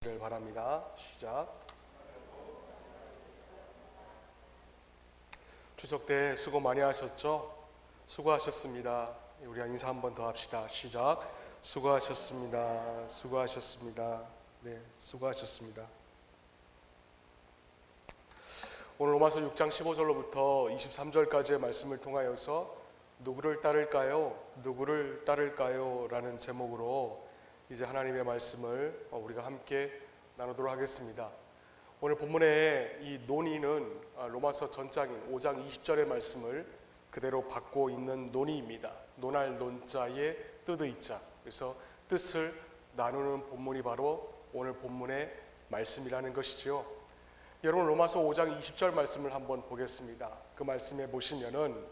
바랍니다. 시작. 추석 때 수고 많이 하셨죠? 수고하셨습니다. 우리 인사 한 번 더 합시다. 시작. 수고하셨습니다. 수고하셨습니다. 네, 수고하셨습니다. 오늘 로마서 6장 15절로부터 23절까지의 말씀을 통하여서 누구를 따를까요? 누구를 따를까요? 라는 제목으로 이제 하나님의 말씀을 우리가 함께 나누도록 하겠습니다. 오늘 본문의 이 논의는 로마서 전장인 5장 20절의 말씀을 그대로 받고 있는 논의입니다. 논할 논자의 뜻의자. 그래서 뜻을 나누는 본문이 바로 오늘 본문의 말씀이라는 것이죠. 여러분, 로마서 5장 20절 말씀을 한번 보겠습니다. 그 말씀에 보시면은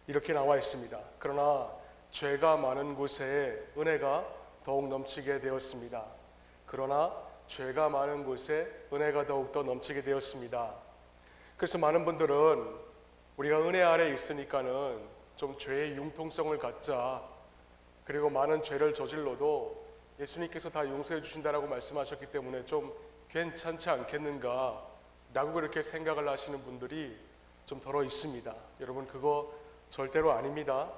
이렇게 나와 있습니다. 그러나 죄가 많은 곳에 은혜가 더욱 넘치게 되었습니다. 그러나 죄가 많은 곳에 은혜가 더욱더 넘치게 되었습니다. 그래서 많은 분들은 우리가 은혜 아래 있으니까는 좀 죄의 융통성을 갖자, 그리고 많은 죄를 저질러도 예수님께서 다 용서해 주신다라고 말씀하셨기 때문에 좀 괜찮지 않겠는가 라고 그렇게 생각을 하시는 분들이 좀 덜어 있습니다. 여러분, 그거 절대로 아닙니다.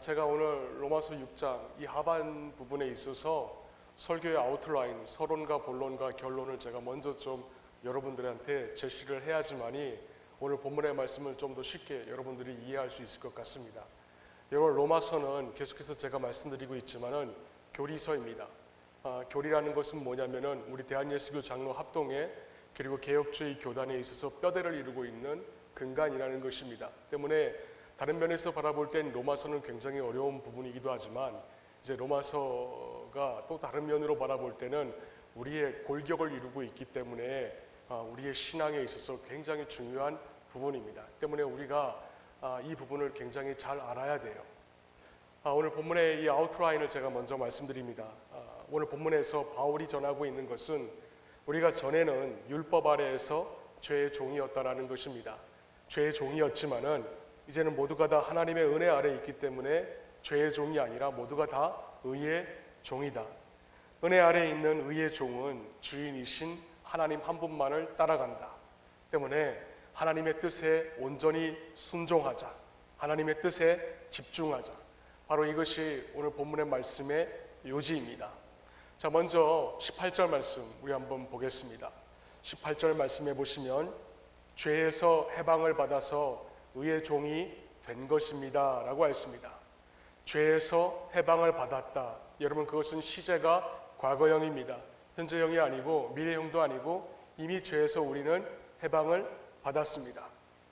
제가 오늘 로마서 6장 이 하반 부분에 있어서 설교의 아웃라인, 서론과 본론과 결론을 제가 먼저 좀 여러분들한테 제시를 해야지만이 오늘 본문의 말씀을 좀 더 쉽게 여러분들이 이해할 수 있을 것 같습니다. 여러분, 로마서는 계속해서 제가 말씀드리고 있지만은 교리서입니다. 교리라는 것은 뭐냐면은 우리 대한예수교 장로 합동회 그리고 개혁주의 교단에 있어서 뼈대를 이루고 있는 근간이라는 것입니다. 때문에 다른 면에서 바라볼 땐 로마서는 굉장히 어려운 부분이기도 하지만 이제 로마서가 또 다른 면으로 바라볼 때는 우리의 골격을 이루고 있기 때문에 우리의 신앙에 있어서 굉장히 중요한 부분입니다. 때문에 우리가 이 부분을 굉장히 잘 알아야 돼요. 오늘 본문의 이 아웃라인을 제가 먼저 말씀드립니다. 오늘 본문에서 바울이 전하고 있는 것은 우리가 전에는 율법 아래에서 죄의 종이었다라는 것입니다. 죄의 종이었지만은 이제는 모두가 다 하나님의 은혜 아래 있기 때문에 죄의 종이 아니라 모두가 다 의의 종이다. 은혜 아래 있는 의의 종은 주인이신 하나님 한 분만을 따라간다. 때문에 하나님의 뜻에 온전히 순종하자. 하나님의 뜻에 집중하자. 바로 이것이 오늘 본문의 말씀의 요지입니다. 자, 먼저 18절 말씀 우리 한번 보겠습니다. 18절 말씀에 보시면 죄에서 해방을 받아서 의의 종이 된 것입니다 라고 했습니다. 죄에서 해방을 받았다. 여러분, 그것은 시제가 과거형입니다. 현재형이 아니고 미래형도 아니고 이미 죄에서 우리는 해방을 받았습니다.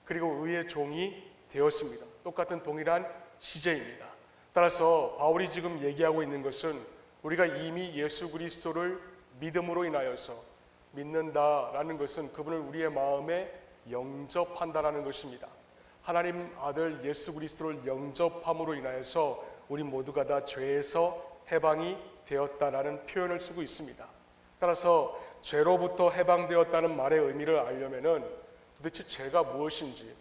그리고 의의 종이 되었습니다. 똑같은 동일한 시제입니다. 따라서 바울이 지금 얘기하고 있는 것은 우리가 이미 예수 그리스도를 믿음으로 인하여서 믿는다라는 것은 그분을 우리의 마음에 영접한다라는 것입니다. 하나님 아들 예수 그리스도를 영접함으로 인하여서 우리 모두가 다 죄에서 해방이 되었다라는 표현을 쓰고 있습니다. 따라서 죄로부터 해방되었다는 말의 의미를 알려면은 도대체 죄가 무엇인지,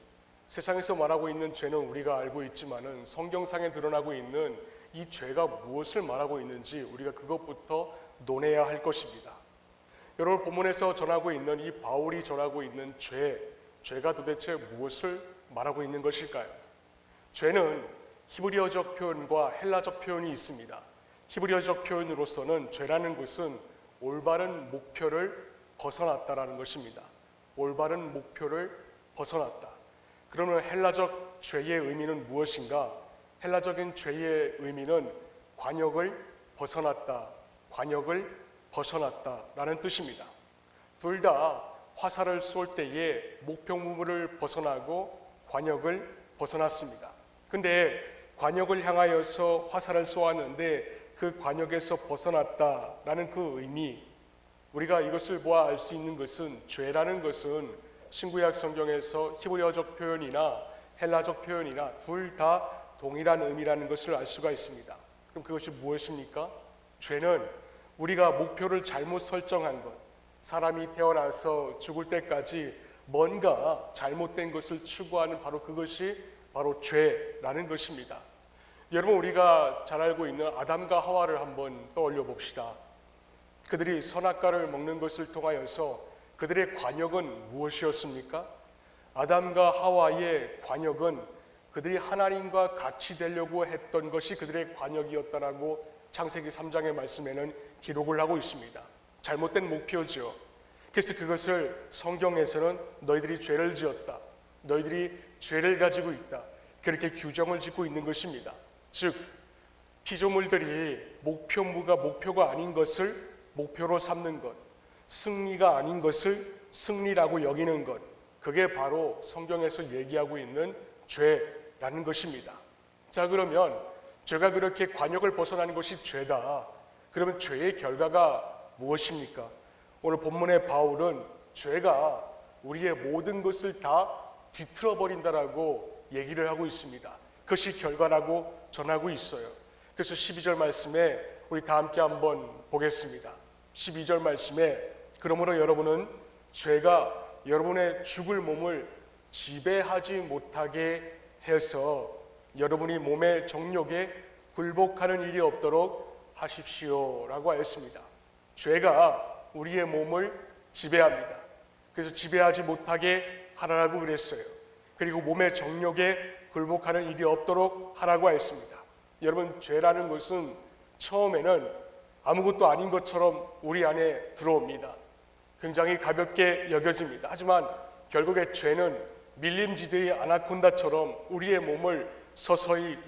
세상에서 말하고 있는 죄는 우리가 알고 있지만은 성경상에 드러나고 있는 이 죄가 무엇을 말하고 있는지 우리가 그것부터 논해야 할 것입니다. 여러분, 본문에서 전하고 있는 이 바울이 전하고 있는 죄가 도대체 무엇을 말하고 있는 것일까요? 죄는 히브리어적 표현과 헬라적 표현이 있습니다. 히브리어적 표현으로서는 죄라는 것은 올바른 목표를 벗어났다라는 것입니다. 올바른 목표를 벗어났다. 그러면 헬라적 죄의 의미는 무엇인가? 헬라적인 죄의 의미는 관역을 벗어났다, 관역을 벗어났다라는 뜻입니다. 둘 다 화살을 쏠 때에 목표물을 벗어나고 관역을 벗어났습니다. 근데 관역을 향하여서 화살을 쏘았는데 그 관역에서 벗어났다라는 그 의미, 우리가 이것을 보아 알 수 있는 것은 죄라는 것은 신구약 성경에서 히브리어적 표현이나 헬라적 표현이나 둘 다 동일한 의미라는 것을 알 수가 있습니다. 그럼 그것이 무엇입니까? 죄는 우리가 목표를 잘못 설정한 것, 사람이 태어나서 죽을 때까지 뭔가 잘못된 것을 추구하는 바로 그것이 바로 죄라는 것입니다. 여러분, 우리가 잘 알고 있는 아담과 하와를 한번 떠올려 봅시다. 그들이 선악과를 먹는 것을 통하여서 그들의 관역은 무엇이었습니까? 아담과 하와의 관역은 그들이 하나님과 같이 되려고 했던 것이 그들의 관역이었다라고 창세기 3장의 말씀에는 기록을 하고 있습니다. 잘못된 목표죠. 그래서 그것을 성경에서는 너희들이 죄를 지었다, 너희들이 죄를 가지고 있다, 그렇게 규정을 짓고 있는 것입니다. 즉 피조물들이 목표가 아닌 것을 목표로 삼는 것, 승리가 아닌 것을 승리라고 여기는 것, 그게 바로 성경에서 얘기하고 있는 죄라는 것입니다. 자, 그러면 죄가 그렇게 관역을 벗어나는 것이 죄다. 그러면 죄의 결과가 무엇입니까? 오늘 본문의 바울은 죄가 우리의 모든 것을 다 뒤틀어 버린다라고 얘기를 하고 있습니다. 그것이 결과라고 전하고 있어요. 그래서 12절 말씀에 우리 다 함께 한번 보겠습니다. 12절 말씀에 그러므로 여러분은 죄가 여러분의 죽을 몸을 지배하지 못하게 해서 여러분이 몸의 정욕에 굴복하는 일이 없도록 하십시오 라고 하였습니다. 죄가 우리의 몸을 지배합니다. 그래서 지배하지 못하게 하라고 그랬어요. 그리고 몸의 정욕에 굴복하는 일이 없도록 하라고 하였습니다. 여러분, 죄라는 것은 처음에는 아무것도 아닌 것처럼 우리 안에 들어옵니다. 굉장히 가볍게 여겨집니다. 하지만 결국에 죄는 밀림지대의 아나콘다처럼 우리의 몸을 서서히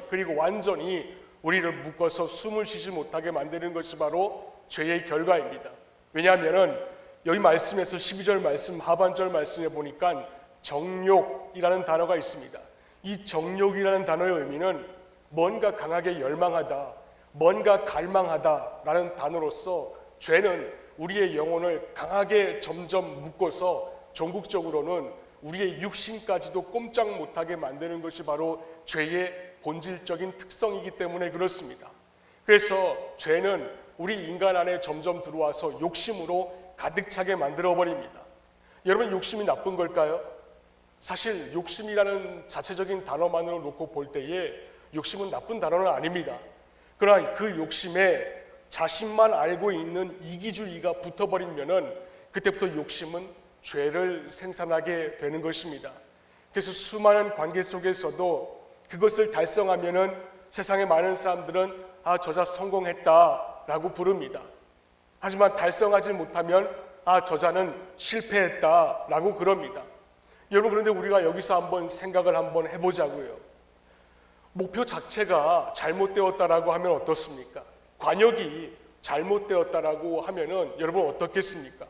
그리고 완전히 우리를 묶어서 숨을 쉬지 못하게 만드는 것이 바로 죄의 결과입니다. 왜냐하면 여기 말씀에서 12절 말씀 하반절 말씀에 보니까 정욕이라는 단어가 있습니다. 이 정욕이라는 단어의 의미는 뭔가 강하게 열망하다, 뭔가 갈망하다라는 단어로서 죄는 우리의 영혼을 강하게 점점 묶어서 종국적으로는 우리의 육신까지도 꼼짝 못하게 만드는 것이 바로 죄의 본질적인 특성이기 때문에 그렇습니다. 그래서 죄는 우리 인간 안에 점점 들어와서 욕심으로 가득 차게 만들어버립니다. 여러분, 욕심이 나쁜 걸까요? 사실 욕심이라는 자체적인 단어만으로 놓고 볼 때에 욕심은 나쁜 단어는 아닙니다. 그러나 그 욕심에 자신만 알고 있는 이기주의가 붙어버리면은 그때부터 욕심은 죄를 생산하게 되는 것입니다. 그래서 수많은 관계 속에서도 그것을 달성하면은 세상의 많은 사람들은 저자 성공했다라고 부릅니다. 하지만 달성하지 못하면 저자는 실패했다라고 그럽니다. 여러분, 그런데 우리가 여기서 한번 생각을 한번 해보자고요. 목표 자체가 잘못되었다라고 하면 어떻습니까? 관역이 잘못되었다라고 하면은 여러분 어떻겠습니까?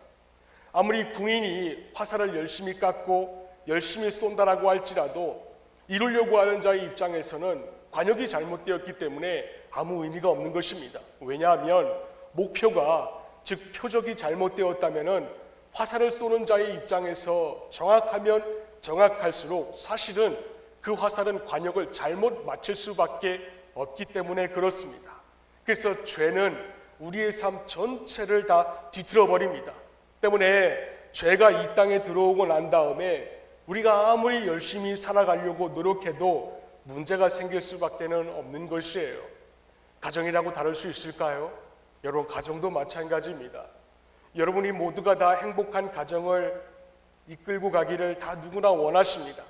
아무리 궁인이 화살을 열심히 깎고 열심히 쏜다라고 할지라도 이루려고 하는 자의 입장에서는 관역이 잘못되었기 때문에 아무 의미가 없는 것입니다. 왜냐하면 목표가, 즉 표적이 잘못되었다면은 화살을 쏘는 자의 입장에서 정확하면 정확할수록 사실은 그 화살은 관역을 잘못 맞출 수밖에 없기 때문에 그렇습니다. 그래서 죄는 우리의 삶 전체를 다 뒤틀어 버립니다. 때문에 죄가 이 땅에 들어오고 난 다음에 우리가 아무리 열심히 살아가려고 노력해도 문제가 생길 수밖에 없는 것이에요. 가정이라고 다를 수 있을까요? 여러분, 가정도 마찬가지입니다. 여러분이 모두가 다 행복한 가정을 이끌고 가기를 다 누구나 원하십니다.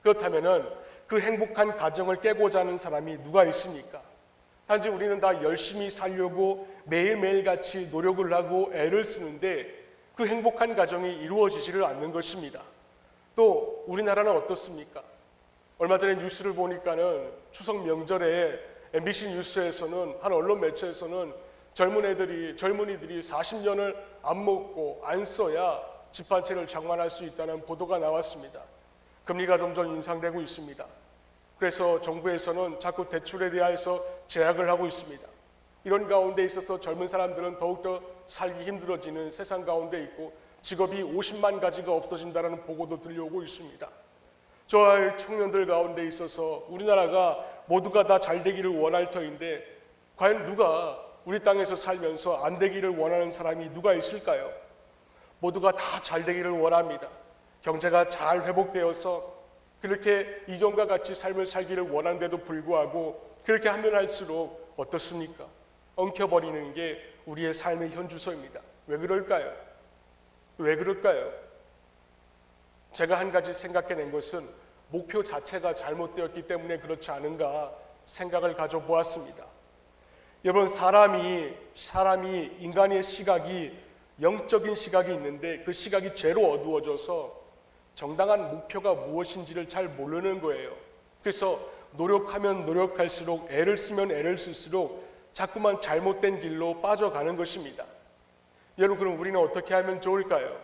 그렇다면은 그 행복한 가정을 깨고자 하는 사람이 누가 있습니까? 단지 우리는 다 열심히 살려고 매일매일 같이 노력을 하고 애를 쓰는데 그 행복한 가정이 이루어지지를 않는 것입니다. 또 우리나라는 어떻습니까? 얼마 전에 뉴스를 보니까는 추석 명절에 MBC 뉴스에서는, 한 언론 매체에서는 젊은이들이 40년을 안 먹고 안 써야 집 한 채를 장만할 수 있다는 보도가 나왔습니다. 금리가 점점 인상되고 있습니다. 그래서 정부에서는 자꾸 대출에 대해서 제약을 하고 있습니다. 이런 가운데 있어서 젊은 사람들은 더욱더 살기 힘들어지는 세상 가운데 있고 직업이 50만 가지가 없어진다는 보고도 들려오고 있습니다. 저와 청년들 가운데 있어서 우리나라가 모두가 다 잘 되기를 원할 터인데 과연 누가 우리 땅에서 살면서 안 되기를 원하는 사람이 누가 있을까요? 모두가 다 잘 되기를 원합니다. 경제가 잘 회복되어서 그렇게 이전과 같이 삶을 살기를 원하는데도 불구하고 그렇게 하면 할수록 어떻습니까? 엉켜버리는 게 우리의 삶의 현주소입니다. 왜 그럴까요? 왜 그럴까요? 제가 한 가지 생각해낸 것은 목표 자체가 잘못되었기 때문에 그렇지 않은가 생각을 가져보았습니다. 여러분, 사람이 인간의 시각이 영적인 시각이 있는데 그 시각이 죄로 어두워져서 정당한 목표가 무엇인지를 잘 모르는 거예요. 그래서 노력하면 노력할수록, 애를 쓰면 애를 쓸수록 자꾸만 잘못된 길로 빠져가는 것입니다. 여러분, 그럼 우리는 어떻게 하면 좋을까요?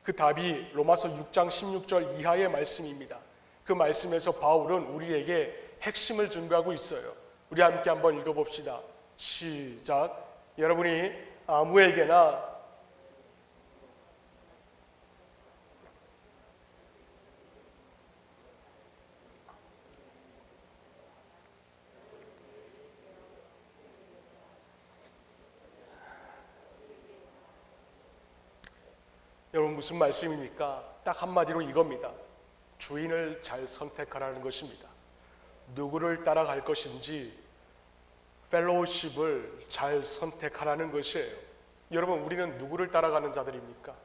그 답이 로마서 6장 16절 이하의 말씀입니다. 그 말씀에서 바울은 우리에게 핵심을 증거하고 있어요. 우리 함께 한번 읽어봅시다. 시작. 여러분이 아무에게나 여러분, 무슨 말씀입니까? 딱 한마디로 이겁니다. 주인을 잘 선택하라는 것입니다. 누구를 따라갈 것인지 펠로우십을 잘 선택하라는 것이에요. 여러분, 우리는 누구를 따라가는 자들입니까?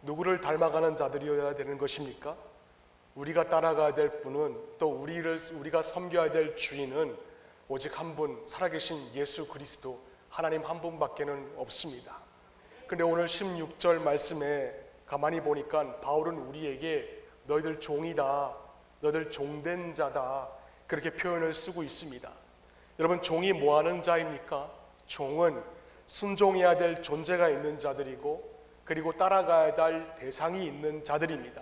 누구를 닮아가는 자들이어야 되는 것입니까? 우리가 따라가야 될 분은, 또 우리가 섬겨야 될 주인은 오직 한 분, 살아계신 예수 그리스도 하나님 한 분밖에는 없습니다. 근데 오늘 16절 말씀에 가만히 보니까 바울은 우리에게 너희들 종이다, 너희들 종된 자다, 그렇게 표현을 쓰고 있습니다. 여러분, 종이 뭐 하는 자입니까? 종은 순종해야 될 존재가 있는 자들이고, 그리고 따라가야 될 대상이 있는 자들입니다.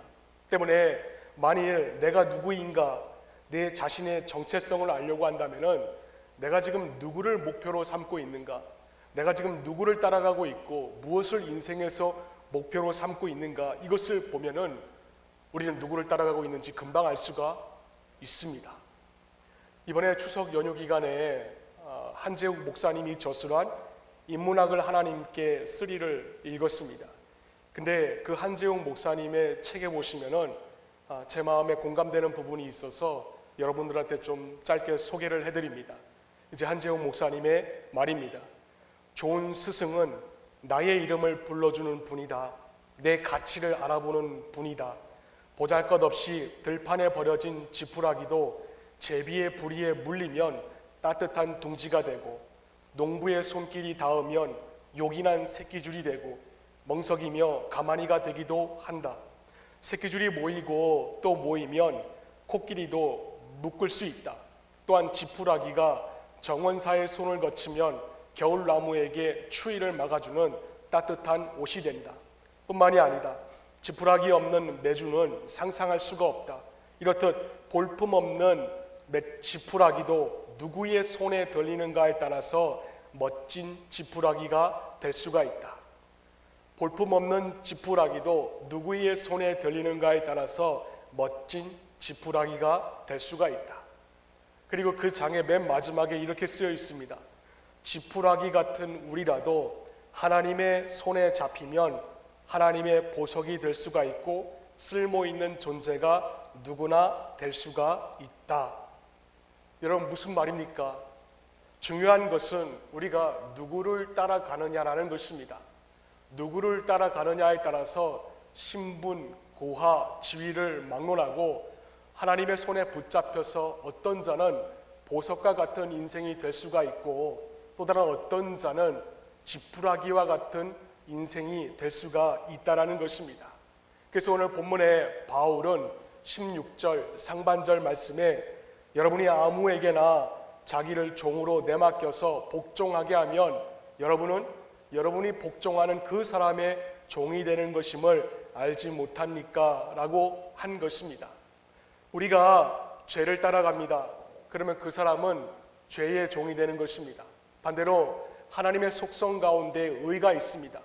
때문에 만일 내가 누구인가, 내 자신의 정체성을 알려고 한다면은 내가 지금 누구를 목표로 삼고 있는가, 내가 지금 누구를 따라가고 있고 무엇을 인생에서 목표로 삼고 있는가, 이것을 보면은 우리는 누구를 따라가고 있는지 금방 알 수가 있습니다. 이번에 추석 연휴 기간에 한재욱 목사님이 저술한 인문학을 하나님께 쓰리를 읽었습니다. 근데 그 한재욱 목사님의 책에 보시면은 제 마음에 공감되는 부분이 있어서 여러분들한테 좀 짧게 소개를 해드립니다. 이제 한재욱 목사님의 말입니다. 좋은 스승은 나의 이름을 불러주는 분이다. 내 가치를 알아보는 분이다. 보잘것없이 들판에 버려진 지푸라기도 제비의 부리에 물리면 따뜻한 둥지가 되고, 농부의 손길이 닿으면 요긴한 새끼줄이 되고, 멍석이며 가마니가 되기도 한다. 새끼줄이 모이고 또 모이면 코끼리도 묶을 수 있다. 또한 지푸라기가 정원사의 손을 거치면 겨울나무에게 추위를 막아주는 따뜻한 옷이 된다. 뿐만이 아니다. 지푸라기 없는 매주는 상상할 수가 없다. 이렇듯 볼품없는 지푸라기도 누구의 손에 들리는가에 따라서 멋진 지푸라기가 될 수가 있다. 볼품없는 지푸라기도 누구의 손에 들리는가에 따라서 멋진 지푸라기가 될 수가 있다. 그리고 그 장의 맨 마지막에 이렇게 쓰여 있습니다. 지푸라기 같은 우리라도 하나님의 손에 잡히면 하나님의 보석이 될 수가 있고 쓸모 있는 존재가 누구나 될 수가 있다. 여러분, 무슨 말입니까? 중요한 것은 우리가 누구를 따라가느냐라는 것입니다. 누구를 따라가느냐에 따라서 신분, 고하, 지위를 막론하고 하나님의 손에 붙잡혀서 어떤 자는 보석과 같은 인생이 될 수가 있고, 또 다른 어떤 자는 지푸라기와 같은 인생이 될 수가 있다라는 것입니다. 그래서 오늘 본문에 바울은 16절 상반절 말씀에 여러분이 아무에게나 자기를 종으로 내맡겨서 복종하게 하면 여러분이 복종하는 그 사람의 종이 되는 것임을 알지 못합니까? 라고 한 것입니다. 우리가 죄를 따라갑니다. 그러면 그 사람은 죄의 종이 되는 것입니다. 반대로 하나님의 속성 가운데 의가 있습니다.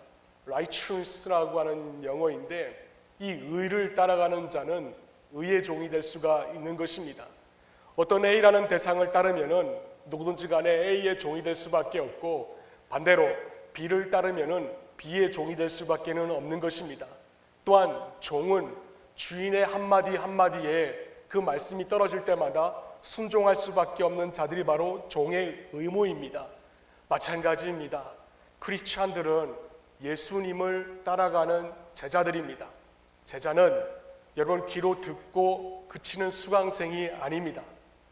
righteous라고 하는 영어인데, 이 의를 따라가는 자는 의의 종이 될 수가 있는 것입니다. 어떤 A라는 대상을 따르면은 누구든지 간에 A의 종이 될 수밖에 없고, 반대로 B를 따르면은 B의 종이 될 수밖에 없는 것입니다. 또한 종은 주인의 한마디 한마디에 그 말씀이 떨어질 때마다 순종할 수밖에 없는 자들이 바로 종의 의무입니다. 마찬가지입니다. 크리스찬들은 예수님을 따라가는 제자들입니다. 제자는 여러분 귀로 듣고 그치는 수강생이 아닙니다.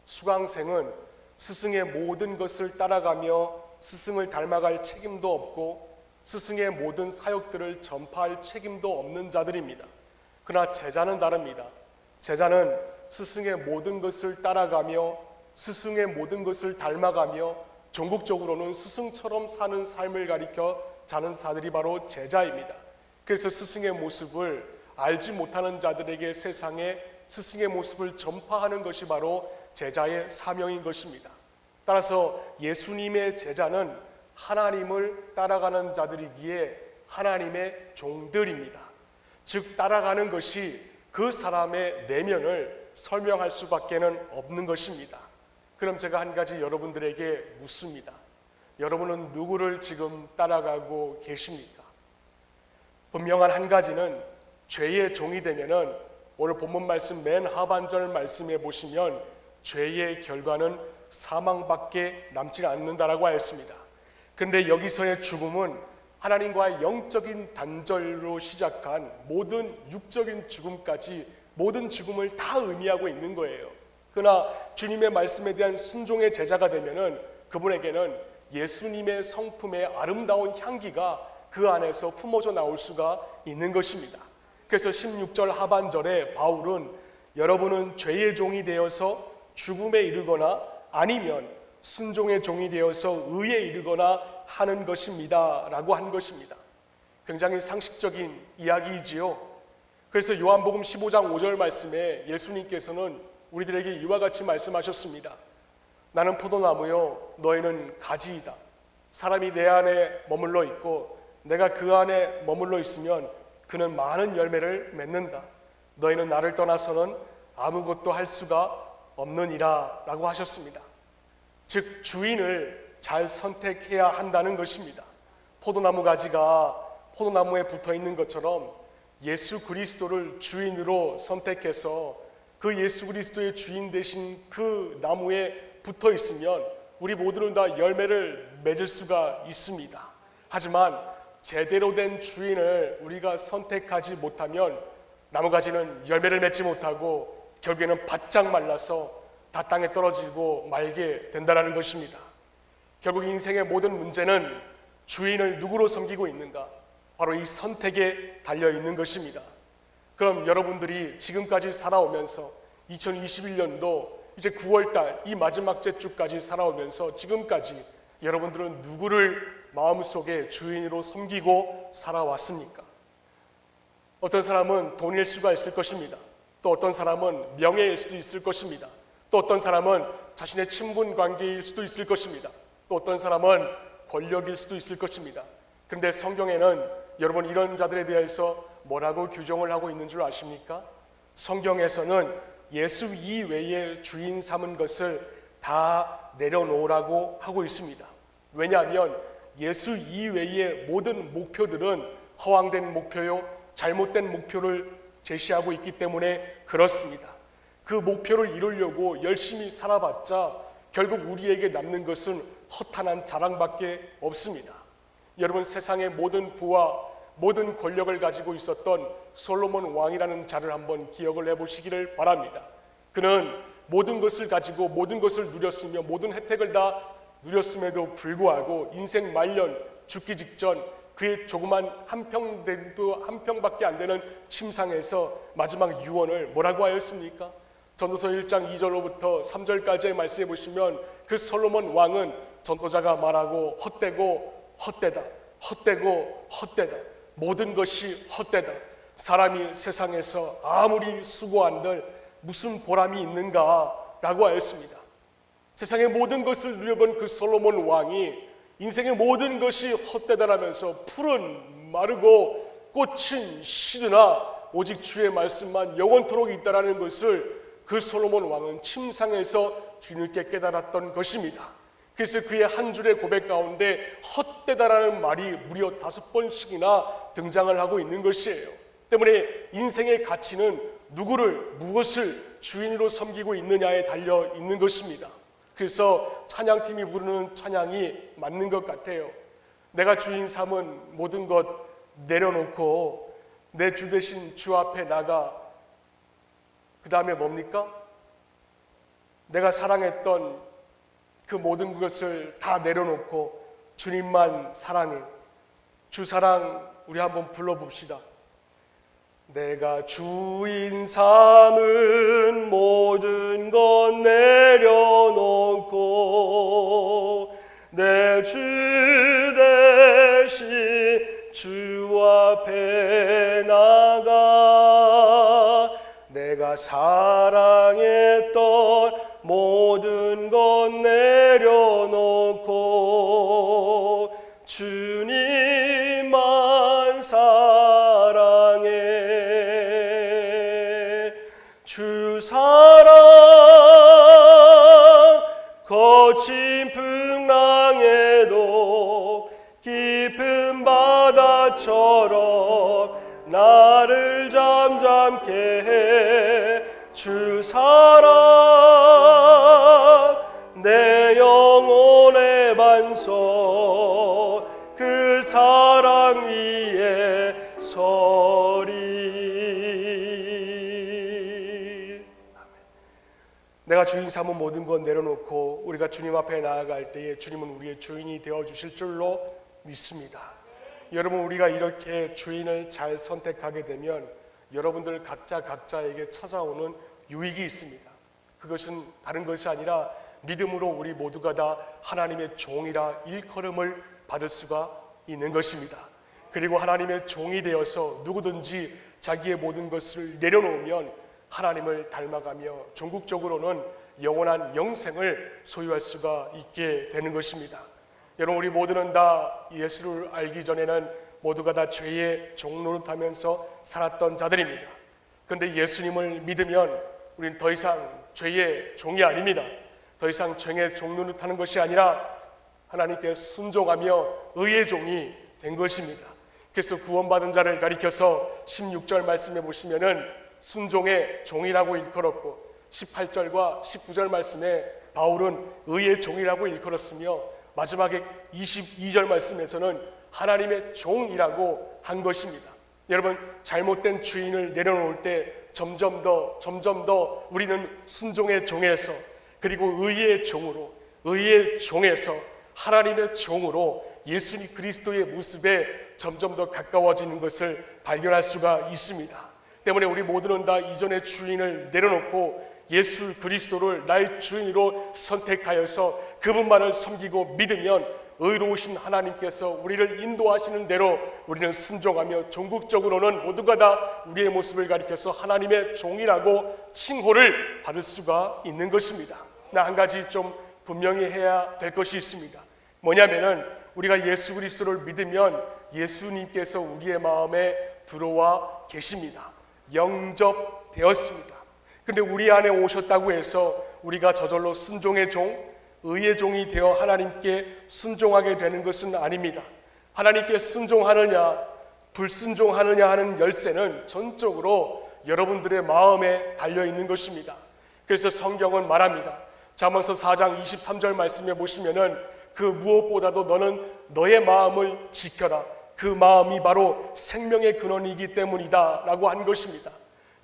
수강생은 스승의 모든 것을 따라가며 스승을 닮아갈 책임도 없고 스승의 모든 사역들을 전파할 책임도 없는 자들입니다. 그러나 제자는 다릅니다. 제자는 스승의 모든 것을 따라가며 스승의 모든 것을 닮아가며 전국적으로는 스승처럼 사는 삶을 가리켜 자는 자들이 바로 제자입니다. 그래서 스승의 모습을 알지 못하는 자들에게 세상에 스승의 모습을 전파하는 것이 바로 제자의 사명인 것입니다. 따라서 예수님의 제자는 하나님을 따라가는 자들이기에 하나님의 종들입니다. 즉 따라가는 것이 그 사람의 내면을 설명할 수밖에는 없는 것입니다. 그럼 제가 한 가지 여러분들에게 묻습니다. 여러분은 누구를 지금 따라가고 계십니까? 분명한 한 가지는 죄의 종이 되면은 오늘 본문 말씀 맨 하반절 말씀해 보시면 죄의 결과는 사망밖에 남지 않는다라고 하였습니다. 그런데 여기서의 죽음은 하나님과의 영적인 단절로 시작한 모든 육적인 죽음까지 모든 죽음을 다 의미하고 있는 거예요. 그러나 주님의 말씀에 대한 순종의 제자가 되면은 그분에게는 예수님의 성품의 아름다운 향기가 그 안에서 품어져 나올 수가 있는 것입니다. 그래서 16절 하반절에 바울은 여러분은 죄의 종이 되어서 죽음에 이르거나 아니면 순종의 종이 되어서 의에 이르거나 하는 것입니다 라고 한 것입니다. 굉장히 상식적인 이야기이지요. 그래서 요한복음 15장 5절 말씀에 예수님께서는 우리들에게 이와 같이 말씀하셨습니다. 나는 포도나무요 너희는 가지이다. 사람이 내 안에 머물러 있고 내가 그 안에 머물러 있으면 그는 많은 열매를 맺는다. 너희는 나를 떠나서는 아무것도 할 수가 없느니라 라고 하셨습니다. 즉 주인을 잘 선택해야 한다는 것입니다. 포도나무 가지가 포도나무에 붙어 있는 것처럼 예수 그리스도를 주인으로 선택해서 그 예수 그리스도의 주인 되신 그 나무에 붙어 있으면 우리 모두는 다 열매를 맺을 수가 있습니다. 하지만 제대로 된 주인을 우리가 선택하지 못하면 나무가지는 열매를 맺지 못하고 결국에는 바짝 말라서 다 땅에 떨어지고 말게 된다는 것입니다. 결국 인생의 모든 문제는 주인을 누구로 섬기고 있는가? 바로 이 선택에 달려 있는 것입니다. 그럼 여러분들이 지금까지 살아오면서 2021년도 이제 9월달 이 마지막 주까지 살아오면서 지금까지 여러분들은 누구를 마음속에 주인으로 섬기고 살아왔습니까? 어떤 사람은 돈일 수가 있을 것입니다. 또 어떤 사람은 명예일 수도 있을 것입니다. 또 어떤 사람은 자신의 친분 관계일 수도 있을 것입니다. 또 어떤 사람은 권력일 수도 있을 것입니다. 그런데 성경에는 여러분 이런 자들에 대해서 뭐라고 규정을 하고 있는 줄 아십니까? 성경에서는 예수 이외에 주인 삼은 것을 다 내려놓으라고 하고 있습니다. 왜냐하면 예수 이외의 모든 목표들은 허황된 목표요, 잘못된 목표를 제시하고 있기 때문에 그렇습니다. 그 목표를 이루려고 열심히 살아봤자 결국 우리에게 남는 것은 허탄한 자랑밖에 없습니다. 여러분 세상의 모든 부와 모든 권력을 가지고 있었던 솔로몬 왕이라는 자를 한번 기억을 해보시기를 바랍니다. 그는 모든 것을 가지고 모든 것을 누렸으며 모든 혜택을 다 누렸음에도 불구하고 인생 말년 죽기 직전 그의 조그만 한 평밖에 안 되는 침상에서 마지막 유언을 뭐라고 하였습니까? 전도서 1장 2절로부터 3절까지의 말씀해 보시면 그 솔로몬 왕은 전도자가 말하고 헛되고 헛되다, 헛되고 헛되다, 모든 것이 헛되다. 사람이 세상에서 아무리 수고한들 무슨 보람이 있는가 라고 하였습니다. 세상의 모든 것을 누려본 그 솔로몬 왕이 인생의 모든 것이 헛되다라면서 풀은 마르고 꽃은 시드나 오직 주의 말씀만 영원토록 있다라는 것을 그 솔로몬 왕은 침상에서 뒤늦게 깨달았던 것입니다. 그래서 그의 한 줄의 고백 가운데 헛되다라는 말이 무려 5번씩이나 등장을 하고 있는 것이에요. 때문에 인생의 가치는 누구를 무엇을 주인으로 섬기고 있느냐에 달려 있는 것입니다. 그래서 찬양팀이 부르는 찬양이 맞는 것 같아요. 내가 주인 삼은 모든 것 내려놓고 내 주 대신 주 앞에 나가 그 다음에 뭡니까? 내가 사랑했던 그 모든 것을 다 내려놓고 주님만 사랑해. 주 사랑 우리 한번 불러봅시다. 내가 주인 삼은 모든 것 내려놓고 내 주 대신 주 앞에 나가 내가 사랑했던 모든 것 내려놓고 주님만 사랑해. 주 사랑 거친 풍랑에도 깊은 바다처럼 나를 잠잠케 해. 주 사랑 내 영혼의 반석 그 사랑 위에 서리. 내가 주인 삼은 모든 것 내려놓고 우리가 주님 앞에 나아갈 때에 주님은 우리의 주인이 되어주실 줄로 믿습니다. 여러분, 우리가 이렇게 주인을 잘 선택하게 되면 여러분들 각자에게 찾아오는 유익이 있습니다. 그것은 다른 것이 아니라 믿음으로 우리 모두가 다 하나님의 종이라 일컬음을 받을 수가 있는 것입니다. 그리고 하나님의 종이 되어서 누구든지 자기의 모든 것을 내려놓으면 하나님을 닮아가며 전국적으로는 영원한 영생을 소유할 수가 있게 되는 것입니다. 여러분, 우리 모두는 다 예수를 알기 전에는 모두가 다 죄의 종 노릇하면서 살았던 자들입니다. 그런데 예수님을 믿으면 우리는 더 이상 죄의 종이 아닙니다. 더 이상 죄의 종 노릇하는 것이 아니라 하나님께 순종하며 의의 종이 된 것입니다. 그래서 구원받은 자를 가리켜서 16절 말씀에 보시면은 순종의 종이라고 일컬었고 18절과 19절 말씀에 바울은 의의 종이라고 일컬었으며 마지막에 22절 말씀에서는 하나님의 종이라고 한 것입니다. 여러분, 잘못된 주인을 내려놓을 때 점점 더 우리는 순종의 종에서 그리고 의의 종으로, 의의 종에서 하나님의 종으로 예수님 그리스도의 모습에 점점 더 가까워지는 것을 발견할 수가 있습니다. 때문에 우리 모두는 다 이전의 주인을 내려놓고 예수 그리스도를 나의 주인으로 선택하여서 그분만을 섬기고 믿으면 의로우신 하나님께서 우리를 인도하시는 대로 우리는 순종하며 전국적으로는 모두가 다 우리의 모습을 가리켜서 하나님의 종이라고 칭호를 받을 수가 있는 것입니다. 나 한 가지 좀 분명히 해야 될 것이 있습니다. 뭐냐면은 우리가 예수 그리스도를 믿으면 예수님께서 우리의 마음에 들어와 계십니다. 영접되었습니다. 근데 우리 안에 오셨다고 해서 우리가 저절로 순종의 종, 의의 종이 되어 하나님께 순종하게 되는 것은 아닙니다. 하나님께 순종하느냐 불순종하느냐 하는 열쇠는 전적으로 여러분들의 마음에 달려있는 것입니다. 그래서 성경은 말합니다. 잠언서 4장 23절 말씀에 보시면은 그 무엇보다도 너는 너의 마음을 지켜라. 그 마음이 바로 생명의 근원이기 때문이다 라고 한 것입니다.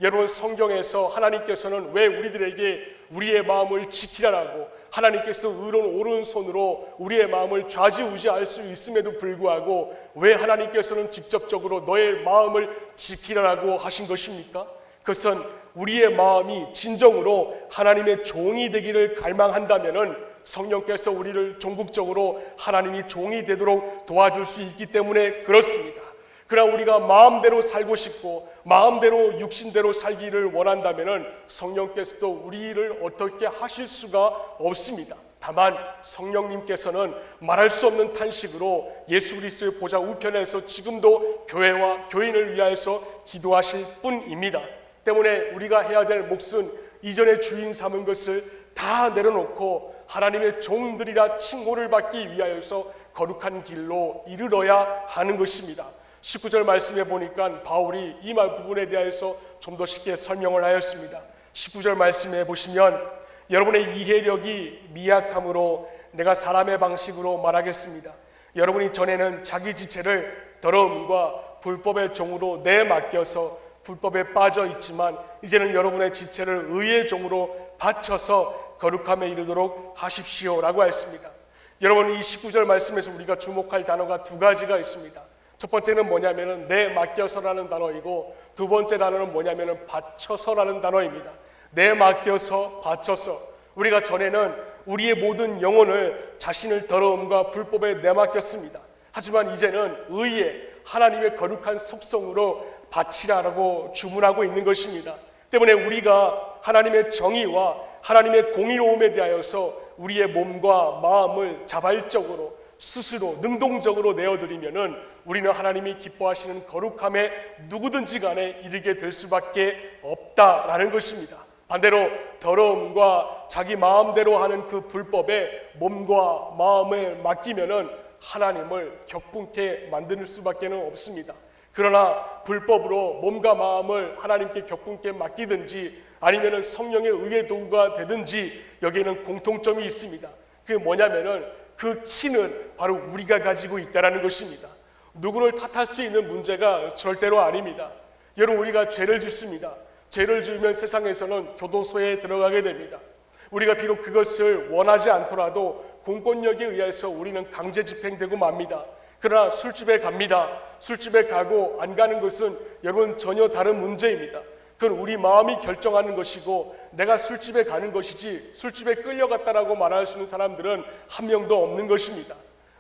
여러분, 성경에서 하나님께서는 왜 우리들에게 우리의 마음을 지키라라고 하나님께서 의로운 오른손으로 우리의 마음을 좌지우지할 수 있음에도 불구하고 왜 하나님께서는 직접적으로 너의 마음을 지키라라고 하신 것입니까? 그것은 우리의 마음이 진정으로 하나님의 종이 되기를 갈망한다면은 성령께서 우리를 전국적으로 하나님이 종이 되도록 도와줄 수 있기 때문에 그렇습니다. 그러나 우리가 마음대로 살고 싶고 마음대로 육신대로 살기를 원한다면은 성령께서도 우리를 어떻게 하실 수가 없습니다. 다만 성령님께서는 말할 수 없는 탄식으로 예수 그리스도의 보좌 우편에서 지금도 교회와 교인을 위하여서 기도하실 뿐입니다. 때문에 우리가 해야 될 몫은 이전에 주인 삼은 것을 다 내려놓고 하나님의 종들이라 칭호를 받기 위하여서 거룩한 길로 이르러야 하는 것입니다. 19절 말씀에 보니까 바울이 이 말 부분에 대해서 좀 더 쉽게 설명을 하였습니다. 19절 말씀에 보시면 여러분의 이해력이 미약함으로 내가 사람의 방식으로 말하겠습니다. 여러분이 전에는 자기 지체를 더러움과 불법의 종으로 내맡겨서 불법에 빠져 있지만 이제는 여러분의 지체를 의의 종으로 바쳐서 거룩함에 이르도록 하십시오라고 했습니다. 여러분, 이 19절 말씀에서 우리가 주목할 단어가 두 가지가 있습니다. 첫 번째는 뭐냐면은 내맡겨서라는 단어이고, 두 번째 단어는 뭐냐면은 바쳐서라는 단어입니다. 내맡겨서, 바쳐서. 우리가 전에는 우리의 모든 영혼을 자신을 더러움과 불법에 내맡겼습니다. 하지만 이제는 의의 하나님의 거룩한 속성으로 바치라라고 주문하고 있는 것입니다. 때문에 우리가 하나님의 정의와 하나님의 공의로움에 대하여서 우리의 몸과 마음을 자발적으로 스스로 능동적으로 내어드리면은 우리는 하나님이 기뻐하시는 거룩함에 누구든지 간에 이르게 될 수밖에 없다라는 것입니다. 반대로 더러움과 자기 마음대로 하는 그 불법에 몸과 마음을 맡기면은 하나님을 격분케 만들 수밖에 없습니다. 그러나 불법으로 몸과 마음을 하나님께 격분케 맡기든지 아니면은 성령의 의의 도구가 되든지 여기에는 공통점이 있습니다. 그게 뭐냐면은 그 키는 바로 우리가 가지고 있다라는 것입니다. 누구를 탓할 수 있는 문제가 절대로 아닙니다. 여러분, 우리가 죄를 짓습니다. 죄를 지으면 세상에서는 교도소에 들어가게 됩니다. 우리가 비록 그것을 원하지 않더라도 공권력에 의해서 우리는 강제 집행되고 맙니다. 그러나 술집에 갑니다. 술집에 가고 안 가는 것은 여러분 전혀 다른 문제입니다. 그건 우리 마음이 결정하는 것이고 내가 술집에 가는 것이지 술집에 끌려갔다라고 말하시는 사람들은 한 명도 없는 것입니다.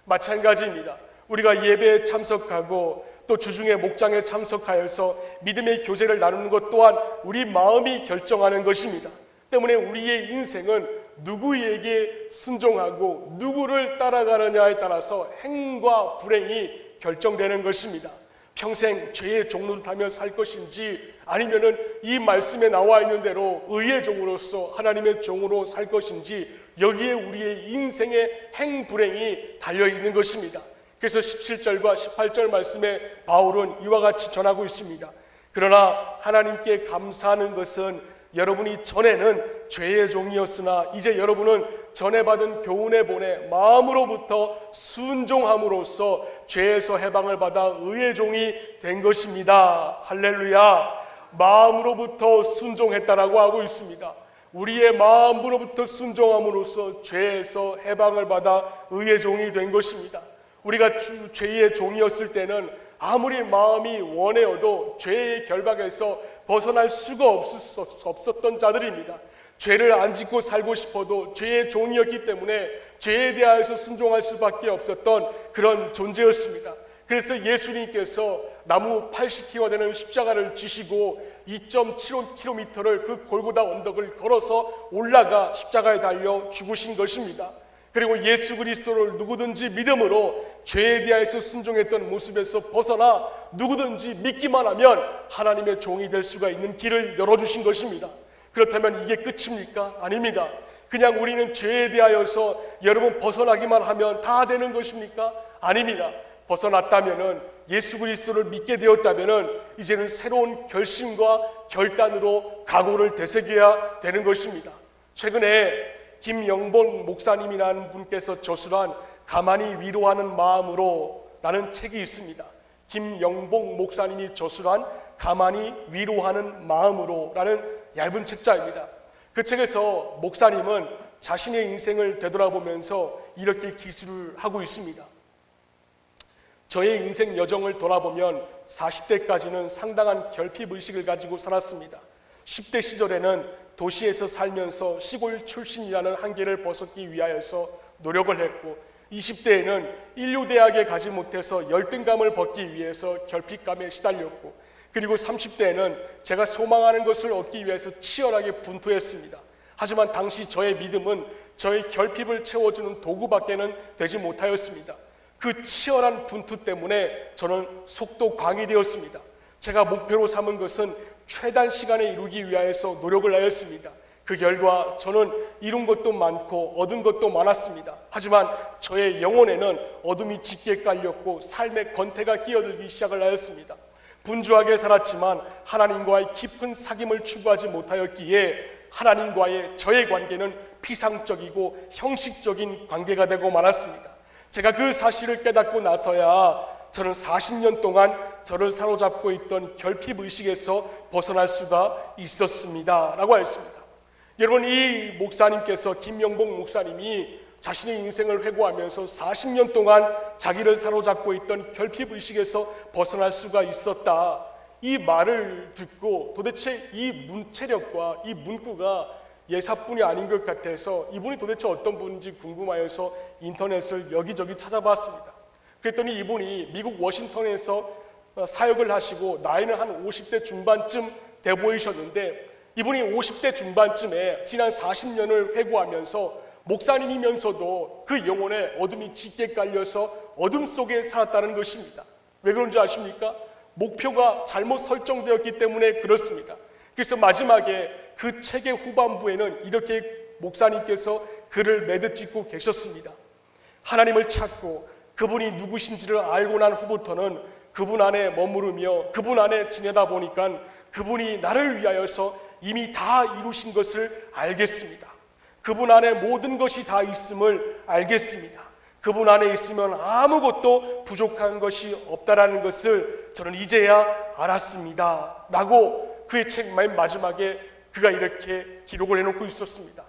마찬가지입니다. 우리가 예배에 참석하고 또 주중에 목장에 참석하여서 믿음의 교제를 나누는 것 또한 우리 마음이 결정하는 것입니다. 때문에 우리의 인생은 누구에게 순종하고 누구를 따라가느냐에 따라서 행과 불행이 결정되는 것입니다. 평생 죄의 종노릇하며 살 것인지 아니면은 이 말씀에 나와 있는 대로 의의 종으로서 하나님의 종으로 살 것인지 여기에 우리의 인생의 행불행이 달려있는 것입니다. 그래서 17절과 18절 말씀에 바울은 이와 같이 전하고 있습니다. 그러나 하나님께 감사하는 것은 여러분이 전에는 죄의 종이었으나 이제 여러분은 전에 받은 교훈의 본에 마음으로부터 순종함으로써 죄에서 해방을 받아 의의 종이 된 것입니다. 할렐루야. 마음으로부터 순종했다라고 하고 있습니다. 우리의 마음으로부터 순종함으로써 죄에서 해방을 받아 의의 종이 된 것입니다. 우리가 죄의 종이었을 때는 아무리 마음이 원해어도 죄의 결박에서 벗어날 수가 없었던 자들입니다. 죄를 안 짓고 살고 싶어도 죄의 종이었기 때문에 죄에 대하여서 순종할 수밖에 없었던 그런 존재였습니다. 그래서 예수님께서 나무 80키가 되는 십자가를 지시고 2.75km를 그 골고다 언덕을 걸어서 올라가 십자가에 달려 죽으신 것입니다. 그리고 예수 그리스도를 누구든지 믿음으로 죄에 대하여서 순종했던 모습에서 벗어나 누구든지 믿기만 하면 하나님의 종이 될 수가 있는 길을 열어주신 것입니다. 그렇다면 이게 끝입니까? 아닙니다. 그냥 우리는 죄에 대하여서 여러분 벗어나기만 하면 다 되는 것입니까? 아닙니다. 벗어났다면은 예수 그리스도를 믿게 되었다면은 이제는 새로운 결심과 결단으로 각오를 되새겨야 되는 것입니다. 최근에 김영본 목사님이라는 분께서 저술한 가만히 위로하는 마음으로 라는 책이 있습니다. 김영봉 목사님이 저술한 가만히 위로하는 마음으로 라는 얇은 책자입니다. 그 책에서 목사님은 자신의 인생을 되돌아보면서 이렇게 기술을 하고 있습니다. 저의 인생 여정을 돌아보면 40대까지는 상당한 결핍의식을 가지고 살았습니다. 10대 시절에는 도시에서 살면서 시골 출신이라는 한계를 벗었기 위하여서 노력을 했고 20대에는 인류대학에 가지 못해서 열등감을 벗기 위해서 결핍감에 시달렸고 그리고 30대에는 제가 소망하는 것을 얻기 위해서 치열하게 분투했습니다. 하지만 당시 저의 믿음은 저의 결핍을 채워주는 도구밖에는 되지 못하였습니다. 그 치열한 분투 때문에 저는 속도광이 되었습니다. 제가 목표로 삼은 것은 최단 시간에 이루기 위하여서 노력을 하였습니다. 그 결과 저는 이룬 것도 많고 얻은 것도 많았습니다. 하지만 저의 영혼에는 어둠이 짙게 깔렸고 삶의 권태가 끼어들기 시작을 하였습니다. 분주하게 살았지만 하나님과의 깊은 사귐을 추구하지 못하였기에 하나님과의 저의 관계는 피상적이고 형식적인 관계가 되고 말았습니다. 제가 그 사실을 깨닫고 나서야 저는 40년 동안 저를 사로잡고 있던 결핍의식에서 벗어날 수가 있었습니다 라고 했습니다. 여러분, 이 목사님께서, 김명복 목사님이 자신의 인생을 회고하면서 40년 동안 자기를 사로잡고 있던 결핍의식에서 벗어날 수가 있었다, 이 말을 듣고 도대체 이 문체력과 이 문구가 예사뿐이 아닌 것 같아서 이분이 도대체 어떤 분인지 궁금하여서 인터넷을 여기저기 찾아봤습니다. 그랬더니 이분이 미국 워싱턴에서 사역을 하시고 나이는 한 50대 중반쯤 돼 보이셨는데, 이분이 50대 중반쯤에 지난 40년을 회고하면서 목사님이면서도 그 영혼에 어둠이 짙게 깔려서 어둠 속에 살았다는 것입니다. 왜 그런지 아십니까? 목표가 잘못 설정되었기 때문에 그렇습니다. 그래서 마지막에 그 책의 후반부에는 이렇게 목사님께서 글을 매듭짓고 계셨습니다. 하나님을 찾고 그분이 누구신지를 알고 난 후부터는 그분 안에 머무르며 그분 안에 지내다 보니까 그분이 나를 위하여서 이미 다 이루신 것을 알겠습니다. 그분 안에 모든 것이 다 있음을 알겠습니다. 그분 안에 있으면 아무것도 부족한 것이 없다라는 것을 저는 이제야 알았습니다 라고 그의 책 맨 마지막에 그가 이렇게 기록을 해놓고 있었습니다.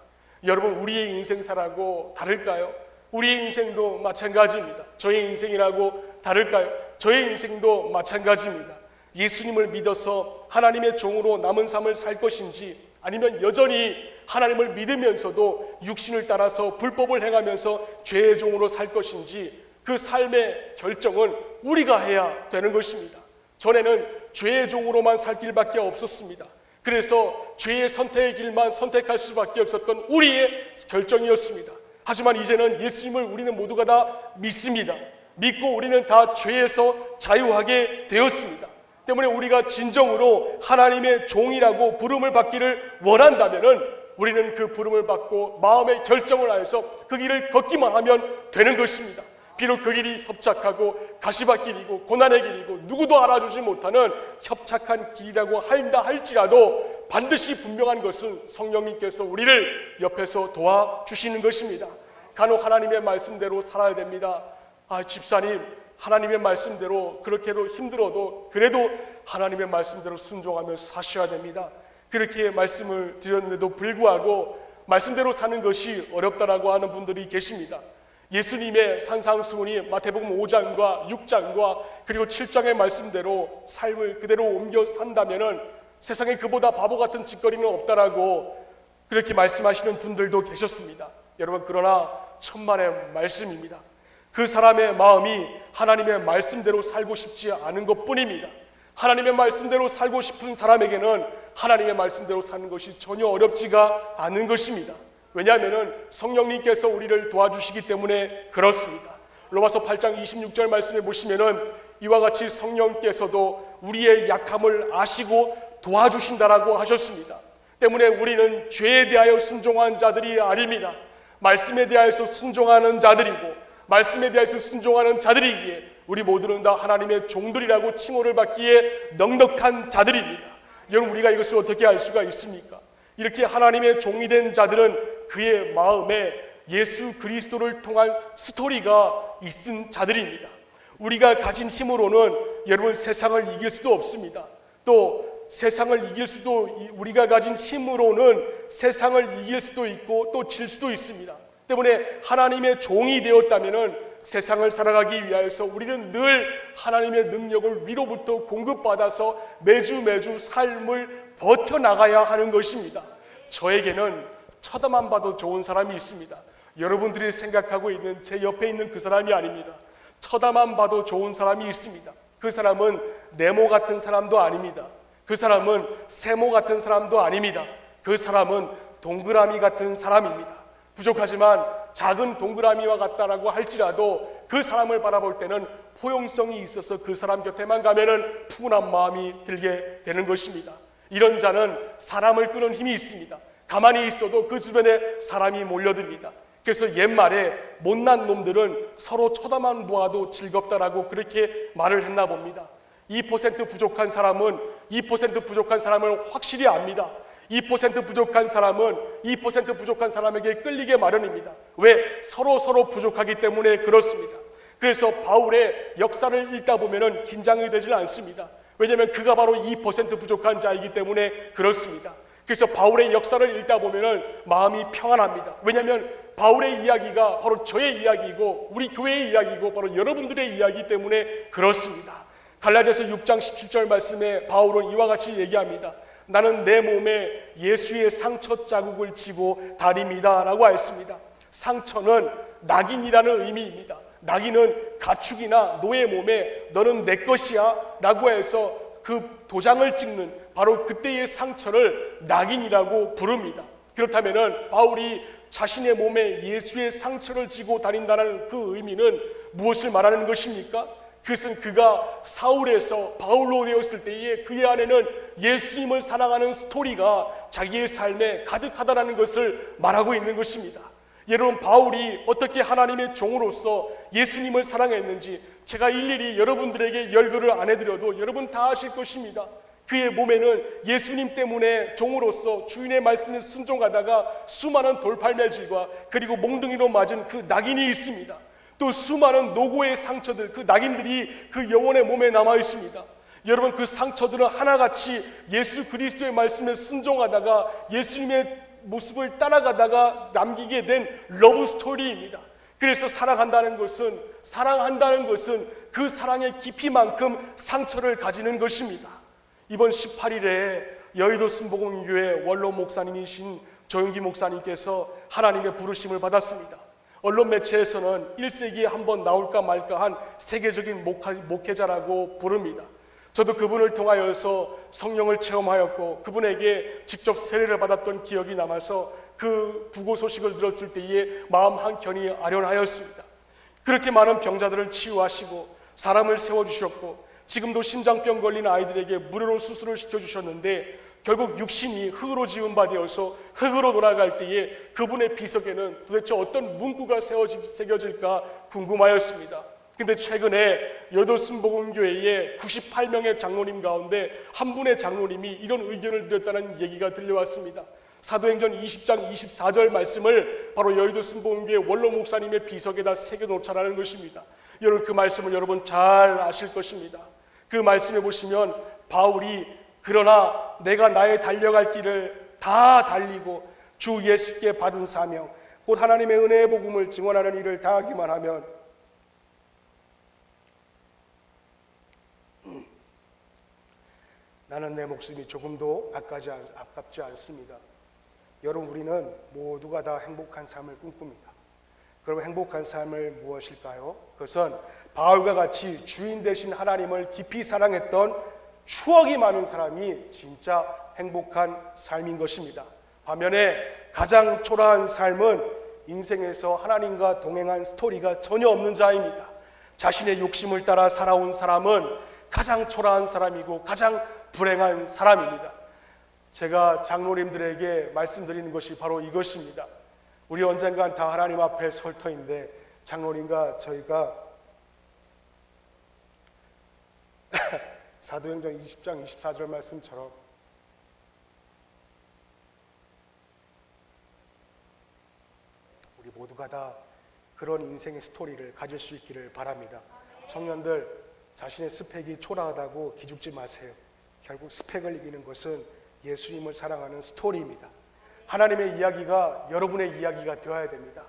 여러분, 우리의 인생사라고 다를까요? 우리의 인생도 마찬가지입니다. 저의 인생이라고 다를까요? 저의 인생도 마찬가지입니다. 예수님을 믿어서 하나님의 종으로 남은 삶을 살 것인지, 아니면 여전히 하나님을 믿으면서도 육신을 따라서 불법을 행하면서 죄의 종으로 살 것인지, 그 삶의 결정은 우리가 해야 되는 것입니다. 전에는 죄의 종으로만 살 길밖에 없었습니다. 그래서 죄의 선택의 길만 선택할 수밖에 없었던 우리의 결정이었습니다. 하지만 이제는 예수님을 우리는 모두가 다 믿습니다. 믿고 우리는 다 죄에서 자유하게 되었습니다. 때문에 우리가 진정으로 하나님의 종이라고 부름을 받기를 원한다면은 우리는 그 부름을 받고 마음의 결정을 하여서 그 길을 걷기만 하면 되는 것입니다. 비록 그 길이 협착하고 가시밭길이고 고난의 길이고 누구도 알아주지 못하는 협착한 길이라고 한다 할지라도 반드시 분명한 것은 성령님께서 우리를 옆에서 도와주시는 것입니다. 간혹 하나님의 말씀대로 살아야 됩니다. 집사님, 하나님의 말씀대로 그렇게도 힘들어도 그래도 하나님의 말씀대로 순종하며 사셔야 됩니다. 그렇게 말씀을 드렸는데도 불구하고 말씀대로 사는 것이 어렵다라고 하는 분들이 계십니다. 예수님의 산상수훈이 마태복음 5장과 6장과 그리고 7장의 말씀대로 삶을 그대로 옮겨 산다면은 세상에 그보다 바보 같은 짓거리는 없다라고 그렇게 말씀하시는 분들도 계셨습니다. 여러분, 그러나 천만의 말씀입니다. 그 사람의 마음이 하나님의 말씀대로 살고 싶지 않은 것뿐입니다. 하나님의 말씀대로 살고 싶은 사람에게는 하나님의 말씀대로 사는 것이 전혀 어렵지가 않은 것입니다. 왜냐하면 성령님께서 우리를 도와주시기 때문에 그렇습니다. 로마서 8장 26절 말씀에 보시면은 이와 같이 성령께서도 우리의 약함을 아시고 도와주신다라고 하셨습니다. 때문에 우리는 죄에 대하여 순종한 자들이 아닙니다. 말씀에 대하여서 순종하는 자들이고, 말씀에 대해서 순종하는 자들이기에 우리 모두는 다 하나님의 종들이라고 칭호를 받기에 넉넉한 자들입니다. 여러분, 우리가 이것을 어떻게 알 수가 있습니까? 이렇게 하나님의 종이 된 자들은 그의 마음에 예수 그리스도를 통한 스토리가 있은 자들입니다. 우리가 가진 힘으로는 여러분 세상을 이길 수도 없습니다. 또 세상을 이길 수도, 우리가 가진 힘으로는 세상을 이길 수도 있고 또 질 수도 있습니다. 때문에 하나님의 종이 되었다면은 세상을 살아가기 위하여서 우리는 늘 하나님의 능력을 위로부터 공급받아서 매주 삶을 버텨나가야 하는 것입니다. 저에게는 쳐다만 봐도 좋은 사람이 있습니다. 여러분들이 생각하고 있는 제 옆에 있는 그 사람이 아닙니다. 쳐다만 봐도 좋은 사람이 있습니다. 그 사람은 네모 같은 사람도 아닙니다. 그 사람은 세모 같은 사람도 아닙니다. 그 사람은 동그라미 같은 사람입니다. 부족하지만 작은 동그라미와 같다라고 할지라도 그 사람을 바라볼 때는 포용성이 있어서 그 사람 곁에만 가면은 푸근한 마음이 들게 되는 것입니다. 이런 자는 사람을 끄는 힘이 있습니다. 가만히 있어도 그 주변에 사람이 몰려듭니다. 그래서 옛말에 못난 놈들은 서로 쳐다만 보아도 즐겁다라고 그렇게 말을 했나 봅니다. 2% 부족한 사람은 2% 부족한 사람을 확실히 압니다. 2% 부족한 사람은 2% 부족한 사람에게 끌리게 마련입니다. 왜? 서로 부족하기 때문에 그렇습니다. 그래서 바울의 역사를 읽다 보면은 긴장이 되질 않습니다. 왜냐하면 그가 바로 2% 부족한 자이기 때문에 그렇습니다. 그래서 바울의 역사를 읽다 보면은 마음이 평안합니다. 왜냐하면 바울의 이야기가 바로 저의 이야기이고 우리 교회의 이야기이고 바로 여러분들의 이야기 때문에 그렇습니다. 갈라디아서 6장 17절 말씀에 바울은 이와 같이 얘기합니다. 나는 내 몸에 예수의 상처 자국을 지고 다닙니다 라고 하였습니다. 상처는 낙인이라는 의미입니다. 낙인은 가축이나 노의 몸에 너는 내 것이야 라고 해서 그 도장을 찍는 바로 그때의 상처를 낙인이라고 부릅니다. 그렇다면 바울이 자신의 몸에 예수의 상처를 지고 다닌다는 그 의미는 무엇을 말하는 것입니까? 그것은 그가 사울에서 바울로 되었을 때에 그의 안에는 예수님을 사랑하는 스토리가 자기의 삶에 가득하다는 것을 말하고 있는 것입니다. 여러분, 바울이 어떻게 하나님의 종으로서 예수님을 사랑했는지 제가 일일이 여러분들에게 열거를 안 해드려도 여러분 다 아실 것입니다. 그의 몸에는 예수님 때문에 종으로서 주인의 말씀에 순종하다가 수많은 돌팔매질과 그리고 몽둥이로 맞은 그 낙인이 있습니다. 또 수많은 노고의 상처들, 그 낙인들이 그 영혼의 몸에 남아 있습니다. 여러분, 그 상처들은 하나같이 예수 그리스도의 말씀에 순종하다가 예수님의 모습을 따라가다가 남기게 된 러브 스토리입니다. 그래서 사랑한다는 것은 그 사랑의 깊이만큼 상처를 가지는 것입니다. 이번 18일에 여의도 순복음교회 원로 목사님이신 조영기 목사님께서 하나님의 부르심을 받았습니다. 언론 매체에서는 1세기에 한번 나올까 말까한 세계적인 목회자라고 부릅니다. 저도 그분을 통하여서 성령을 체험하였고 그분에게 직접 세례를 받았던 기억이 남아서 그 부고 소식을 들었을 때에 마음 한켠이 아련하였습니다. 그렇게 많은 병자들을 치유하시고 사람을 세워주셨고 지금도 심장병 걸린 아이들에게 무료로 수술을 시켜주셨는데 결국 육신이 흙으로 지은 바 되어서 흙으로 돌아갈 때에 그분의 비석에는 도대체 어떤 문구가 새겨질까 궁금하였습니다. 근데 최근에 여의도 순복음교회의 98명의 장로님 가운데 한 분의 장로님이 이런 의견을 드렸다는 얘기가 들려왔습니다. 사도행전 20장 24절 말씀을 바로 여의도 순복음교회 원로 목사님의 비석에다 새겨놓자라는 것입니다. 여러분, 그 말씀을 여러분 잘 아실 것입니다. 그 말씀에 보시면 바울이 그러나 내가 나의 달려갈 길을 다 달리고 주 예수께 받은 사명 곧 하나님의 은혜의 복음을 증언하는 일을 다하기만 하면 나는 내 목숨이 조금도 아깝지 않습니다. 여러분, 우리는 모두가 다 행복한 삶을 꿈꿉니다. 그럼 행복한 삶을 무엇일까요? 그것은 바울과 같이 주인 되신 하나님을 깊이 사랑했던 추억이 많은 사람이 진짜 행복한 삶인 것입니다. 반면에 가장 초라한 삶은 인생에서 하나님과 동행한 스토리가 전혀 없는 자입니다. 자신의 욕심을 따라 살아온 사람은 가장 초라한 사람이고 가장 불행한 사람입니다. 제가 장로님들에게 말씀드리는 것이 바로 이것입니다. 우리 언젠간 다 하나님 앞에 설 터인데 장로님과 저희가 사도행전 20장 24절 말씀처럼 우리 모두가 다 그런 인생의 스토리를 가질 수 있기를 바랍니다. 청년들, 자신의 스펙이 초라하다고 기죽지 마세요. 결국 스펙을 이기는 것은 예수님을 사랑하는 스토리입니다. 하나님의 이야기가 여러분의 이야기가 되어야 됩니다.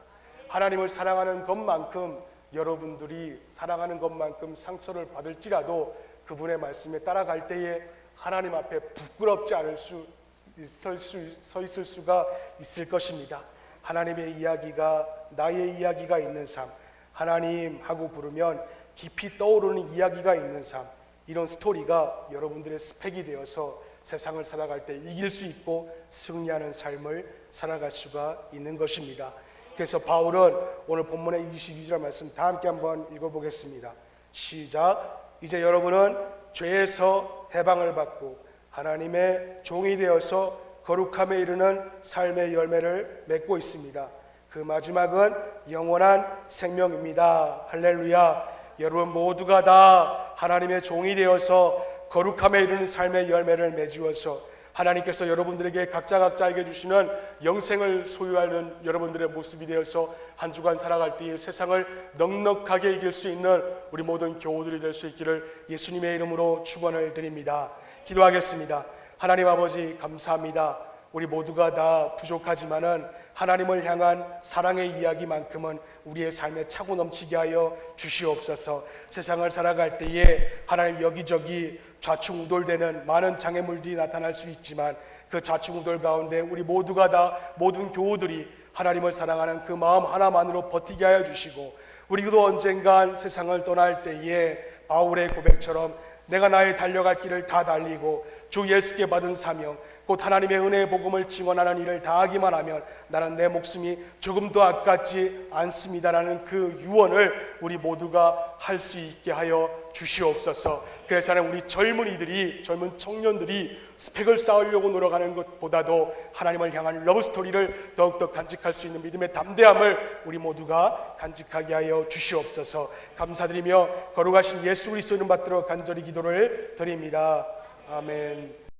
하나님을 사랑하는 것만큼 여러분들이 사랑하는 것만큼 상처를 받을지라도 그분의 말씀에 따라갈 때에 하나님 앞에 부끄럽지 않을 서 있을 수가 있을 것입니다. 하나님의 이야기가 나의 이야기가 있는 삶, 하나님 하고 부르면 깊이 떠오르는 이야기가 있는 삶, 이런 스토리가 여러분들의 스펙이 되어서 세상을 살아갈 때 이길 수 있고 승리하는 삶을 살아갈 수가 있는 것입니다. 그래서 바울은 오늘 본문의 22절 말씀 다 함께 한번 읽어보겠습니다. 시작. 이제 여러분은 죄에서 해방을 받고 하나님의 종이 되어서 거룩함에 이르는 삶의 열매를 맺고 있습니다. 그 마지막은 영원한 생명입니다. 할렐루야. 여러분 모두가 다 하나님의 종이 되어서 거룩함에 이르는 삶의 열매를 맺으어서 하나님께서 여러분들에게 각자에게 주시는 영생을 소유하는 여러분들의 모습이 되어서 한 주간 살아갈 때에 세상을 넉넉하게 이길 수 있는 우리 모든 교우들이 될 수 있기를 예수님의 이름으로 축원을 드립니다. 기도하겠습니다. 하나님 아버지 감사합니다. 우리 모두가 다 부족하지만은 하나님을 향한 사랑의 이야기만큼은 우리의 삶에 차고 넘치게 하여 주시옵소서. 세상을 살아갈 때에 하나님 여기저기 좌충우돌되는 많은 장애물들이 나타날 수 있지만 그 좌충우돌 가운데 우리 모두가 다 모든 교우들이 하나님을 사랑하는 그 마음 하나만으로 버티게 하여 주시고 우리도 언젠간 세상을 떠날 때에 바울의 고백처럼 내가 나의 달려갈 길을 다 달리고 주 예수께 받은 사명 곧 하나님의 은혜의 복음을 증언하는 일을 다하기만 하면 나는 내 목숨이 조금도 아깝지 않습니다라는 그 유언을 우리 모두가 할 수 있게 하여 주시옵소서. 그래서 우리 젊은 청년들이 스펙을 쌓으려고 노력하는 것보다도 하나님을 향한 러브스토리를 더욱더 간직할 수 있는 믿음의 담대함을 우리 모두가 간직하게 하여 주시옵소서. 감사드리며 거룩하신 예수 그리스도 이름 받들어 간절히 기도를 드립니다. 아멘.